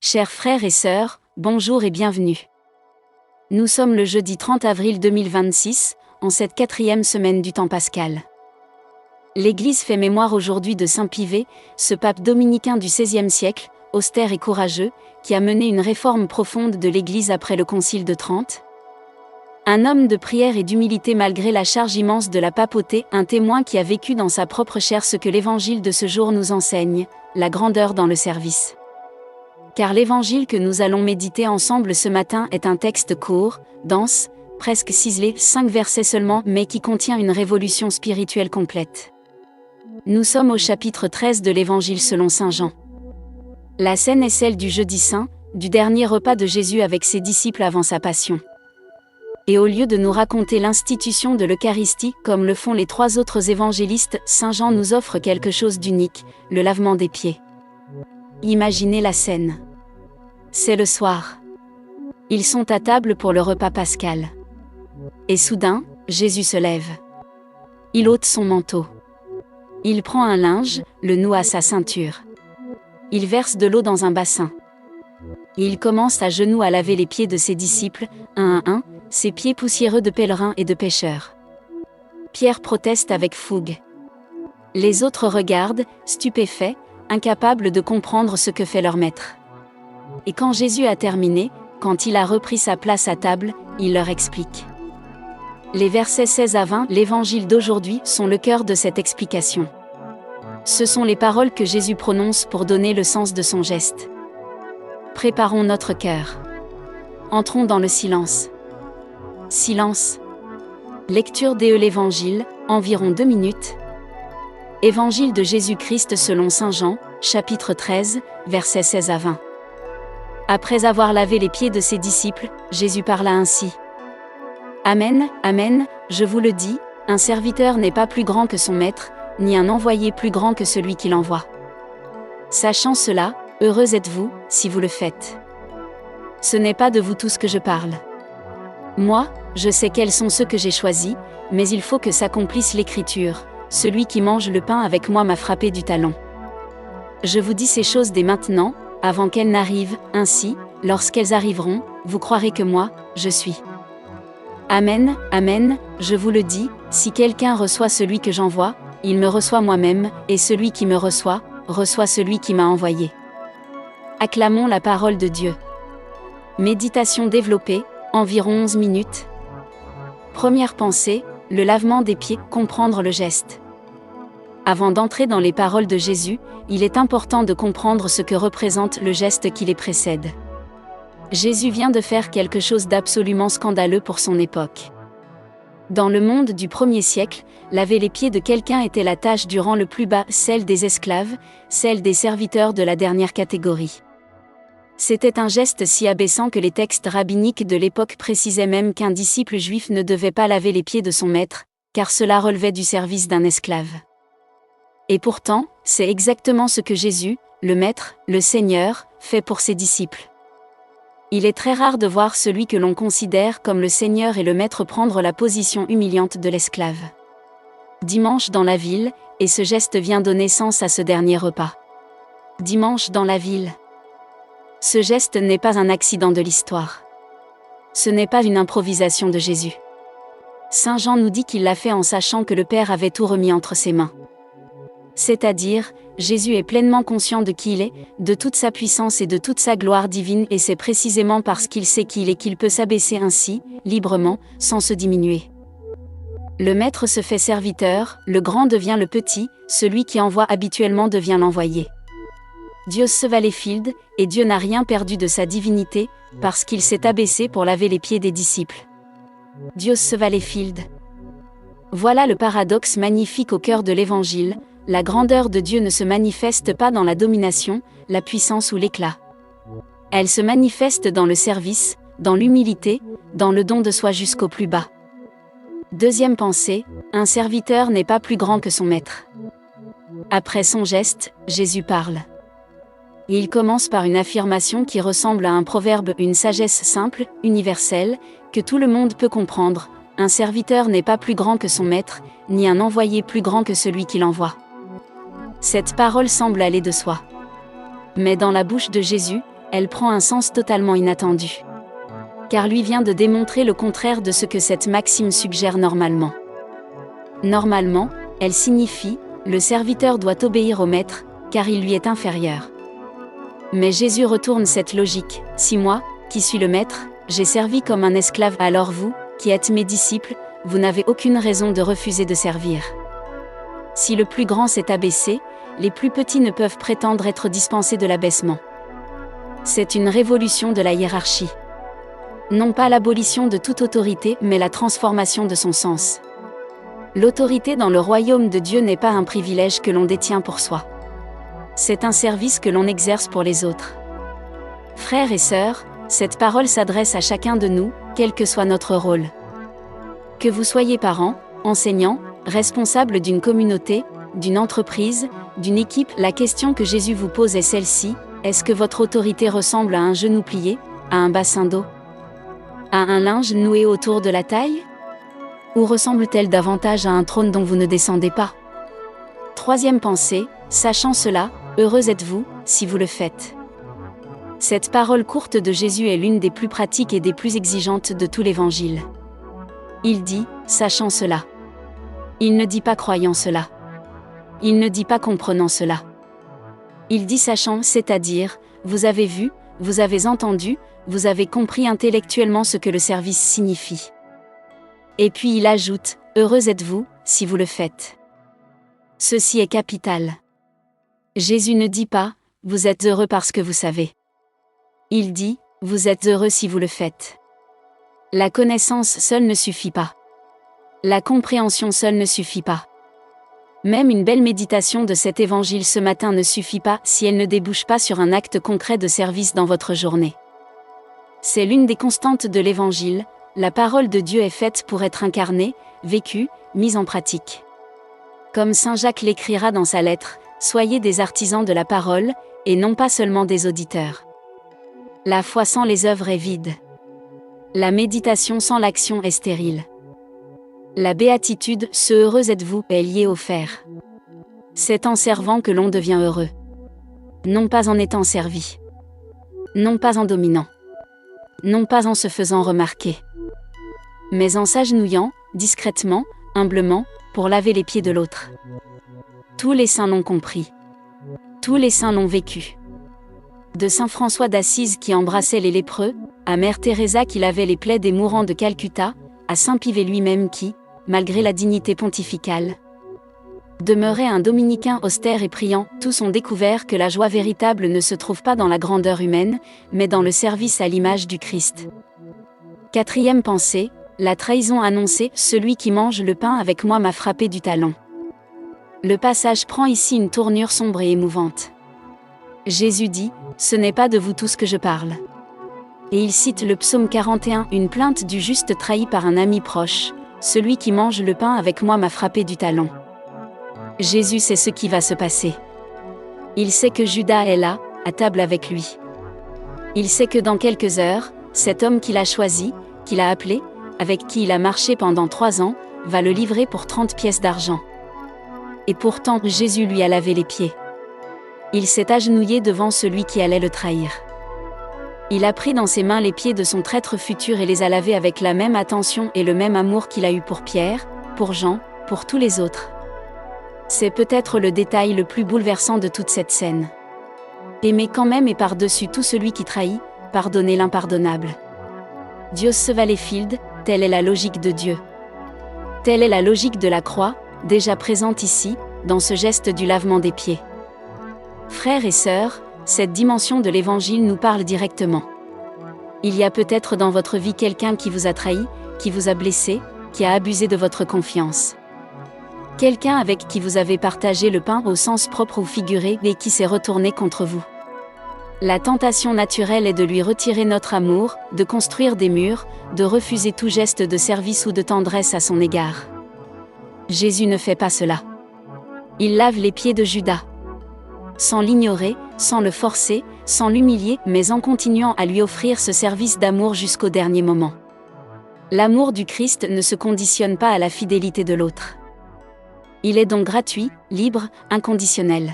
Chers frères et sœurs, bonjour et bienvenue. Nous sommes le jeudi 30 avril 2026, en cette 4e semaine du temps pascal. L'Église fait mémoire aujourd'hui de saint Pivet, ce pape dominicain du XVIe siècle, austère et courageux, qui a mené une réforme profonde de l'Église après le Concile de Trente. Un homme de prière et d'humilité malgré la charge immense de la papauté, un témoin qui a vécu dans sa propre chair ce que l'Évangile de ce jour nous enseigne, la grandeur dans le service. Car l'Évangile que nous allons méditer ensemble ce matin est un texte court, dense, presque ciselé, 5 versets seulement, mais qui contient une révolution spirituelle complète. Nous sommes au chapitre 13 de l'Évangile selon saint Jean. La scène est celle du jeudi saint, du dernier repas de Jésus avec ses disciples avant sa passion. Et au lieu de nous raconter l'institution de l'Eucharistie, comme le font les 3 autres évangélistes, saint Jean nous offre quelque chose d'unique, le lavement des pieds. Imaginez la scène. C'est le soir. Ils sont à table pour le repas pascal. Et soudain, Jésus se lève. Il ôte son manteau. Il prend un linge, le noue à sa ceinture. Il verse de l'eau dans un bassin. Et il commence à genoux à laver les pieds de ses disciples, un à un, ses pieds poussiéreux de pèlerins et de pêcheurs. Pierre proteste avec fougue. Les autres regardent, stupéfaits, incapables de comprendre ce que fait leur maître. Et quand Jésus a terminé, quand il a repris sa place à table, il leur explique. Les versets 16 à 20, l'Évangile d'aujourd'hui, sont le cœur de cette explication. Ce sont les paroles que Jésus prononce pour donner le sens de son geste. Préparons notre cœur. Entrons dans le silence. Silence. Lecture de l'Évangile, environ 2 minutes. Évangile de Jésus-Christ selon saint Jean, chapitre 13, versets 16 à 20. Après avoir lavé les pieds de ses disciples, Jésus parla ainsi. Amen, amen, je vous le dis, un serviteur n'est pas plus grand que son maître, ni un envoyé plus grand que celui qui l'envoie. Sachant cela, heureux êtes-vous, si vous le faites. Ce n'est pas de vous tous que je parle. Moi, je sais quels sont ceux que j'ai choisis, mais il faut que s'accomplisse l'Écriture. Celui qui mange le pain avec moi m'a frappé du talon. Je vous dis ces choses dès maintenant, avant qu'elles n'arrivent, ainsi, lorsqu'elles arriveront, vous croirez que moi, je suis. Amen, amen, je vous le dis, si quelqu'un reçoit celui que j'envoie, il me reçoit moi-même, et celui qui me reçoit celui qui m'a envoyé. Acclamons la parole de Dieu. Méditation développée, environ 11 minutes. Première pensée, le lavement des pieds, comprendre le geste. Avant d'entrer dans les paroles de Jésus, il est important de comprendre ce que représente le geste qui les précède. Jésus vient de faire quelque chose d'absolument scandaleux pour son époque. Dans le monde du 1er siècle, laver les pieds de quelqu'un était la tâche du rang le plus bas, celle des esclaves, celle des serviteurs de la dernière catégorie. C'était un geste si abaissant que les textes rabbiniques de l'époque précisaient même qu'un disciple juif ne devait pas laver les pieds de son maître, car cela relevait du service d'un esclave. Et pourtant, c'est exactement ce que Jésus, le Maître, le Seigneur, fait pour ses disciples. Il est très rare de voir celui que l'on considère comme le Seigneur et le Maître prendre la position humiliante de l'esclave. Dimanche dans la ville, et ce geste vient donner sens à ce dernier repas. Dimanche dans la ville. Ce geste n'est pas un accident de l'histoire. Ce n'est pas une improvisation de Jésus. Saint Jean nous dit qu'il l'a fait en sachant que le Père avait tout remis entre ses mains. C'est-à-dire, Jésus est pleinement conscient de qui il est, de toute sa puissance et de toute sa gloire divine, et c'est précisément parce qu'il sait qui il est qu'il peut s'abaisser ainsi, librement, sans se diminuer. Le Maître se fait serviteur, le grand devient le petit, celui qui envoie habituellement devient l'envoyé. Dieu se va les fields, et Dieu n'a rien perdu de sa divinité, parce qu'il s'est abaissé pour laver les pieds des disciples. Dieu se va les fields. Voilà le paradoxe magnifique au cœur de l'Évangile. La grandeur de Dieu ne se manifeste pas dans la domination, la puissance ou l'éclat. Elle se manifeste dans le service, dans l'humilité, dans le don de soi jusqu'au plus bas. Deuxième pensée, un serviteur n'est pas plus grand que son maître. Après son geste, Jésus parle. Et il commence par une affirmation qui ressemble à un proverbe, une sagesse simple, universelle, que tout le monde peut comprendre. Un serviteur n'est pas plus grand que son maître, ni un envoyé plus grand que celui qui l'envoie. Cette parole semble aller de soi. Mais dans la bouche de Jésus, elle prend un sens totalement inattendu. Car lui vient de démontrer le contraire de ce que cette maxime suggère normalement. Normalement, elle signifie « le serviteur doit obéir au maître, car il lui est inférieur ». Mais Jésus retourne cette logique. Si moi, qui suis le maître, j'ai servi comme un esclave, alors vous, qui êtes mes disciples, vous n'avez aucune raison de refuser de servir. Si le plus grand s'est abaissé, les plus petits ne peuvent prétendre être dispensés de l'abaissement. C'est une révolution de la hiérarchie. Non pas l'abolition de toute autorité, mais la transformation de son sens. L'autorité dans le royaume de Dieu n'est pas un privilège que l'on détient pour soi. C'est un service que l'on exerce pour les autres. Frères et sœurs, cette parole s'adresse à chacun de nous, quel que soit notre rôle. Que vous soyez parents, enseignants, responsables d'une communauté, d'une entreprise, d'une équipe, la question que Jésus vous pose est celle-ci: est-ce que votre autorité ressemble à un genou plié, à un bassin d'eau, à un linge noué autour de la taille? Ou ressemble-t-elle davantage à un trône dont vous ne descendez pas? Troisième pensée, sachant cela, heureux êtes-vous, si vous le faites. Cette parole courte de Jésus est l'une des plus pratiques et des plus exigeantes de tout l'Évangile. Il dit, sachant cela. Il ne dit pas croyant cela. Il ne dit pas comprenant cela. Il dit sachant, c'est-à-dire, vous avez vu, vous avez entendu, vous avez compris intellectuellement ce que le service signifie. Et puis il ajoute, heureux êtes-vous, si vous le faites. Ceci est capital. Jésus ne dit pas, vous êtes heureux parce que vous savez. Il dit, vous êtes heureux si vous le faites. La connaissance seule ne suffit pas. La compréhension seule ne suffit pas. Même une belle méditation de cet évangile ce matin ne suffit pas si elle ne débouche pas sur un acte concret de service dans votre journée. C'est l'une des constantes de l'évangile, la parole de Dieu est faite pour être incarnée, vécue, mise en pratique. Comme saint Jacques l'écrira dans sa lettre, soyez des artisans de la parole, et non pas seulement des auditeurs. La foi sans les œuvres est vide. La méditation sans l'action est stérile. La béatitude, ce heureux êtes-vous, est liée au faire. C'est en servant que l'on devient heureux. Non pas en étant servi. Non pas en dominant. Non pas en se faisant remarquer. Mais en s'agenouillant, discrètement, humblement, pour laver les pieds de l'autre. Tous les saints l'ont compris. Tous les saints l'ont vécu. De saint François d'Assise qui embrassait les lépreux, à mère Teresa qui lavait les plaies des mourants de Calcutta, à saint Pivet lui-même qui, malgré la dignité pontificale, demeurait un dominicain austère et priant, tous ont découvert que la joie véritable ne se trouve pas dans la grandeur humaine, mais dans le service à l'image du Christ. Quatrième pensée, la trahison annoncée, celui qui mange le pain avec moi m'a frappé du talon. Le passage prend ici une tournure sombre et émouvante. Jésus dit, ce n'est pas de vous tous que je parle. Et il cite le psaume 41, une plainte du juste trahi par un ami proche, celui qui mange le pain avec moi m'a frappé du talon. Jésus sait ce qui va se passer. Il sait que Judas est là, à table avec lui. Il sait que dans quelques heures, cet homme qu'il a choisi, qu'il a appelé, avec qui il a marché pendant 3 ans, va le livrer pour 30 pièces d'argent. Et pourtant, Jésus lui a lavé les pieds. Il s'est agenouillé devant celui qui allait le trahir. Il a pris dans ses mains les pieds de son traître futur et les a lavés avec la même attention et le même amour qu'il a eu pour Pierre, pour Jean, pour tous les autres. C'est peut-être le détail le plus bouleversant de toute cette scène. Aimer quand même et par-dessus tout celui qui trahit, pardonner l'impardonnable. Dios Sevale Field, telle est la logique de Dieu. Telle est la logique de la croix, déjà présente ici, dans ce geste du lavement des pieds. Frères et sœurs, cette dimension de l'Évangile nous parle directement. Il y a peut-être dans votre vie quelqu'un qui vous a trahi, qui vous a blessé, qui a abusé de votre confiance. Quelqu'un avec qui vous avez partagé le pain au sens propre ou figuré et qui s'est retourné contre vous. La tentation naturelle est de lui retirer notre amour, de construire des murs, de refuser tout geste de service ou de tendresse à son égard. Jésus ne fait pas cela. Il lave les pieds de Judas. Sans l'ignorer, sans le forcer, sans l'humilier, mais en continuant à lui offrir ce service d'amour jusqu'au dernier moment. L'amour du Christ ne se conditionne pas à la fidélité de l'autre. Il est donc gratuit, libre, inconditionnel.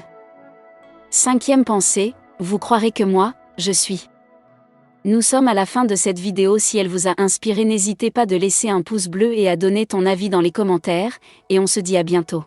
Cinquième pensée, vous croirez que moi, je suis. Nous sommes à la fin de cette vidéo. Si elle vous a inspiré, n'hésitez pas de laisser un pouce bleu et à donner ton avis dans les commentaires, et on se dit à bientôt.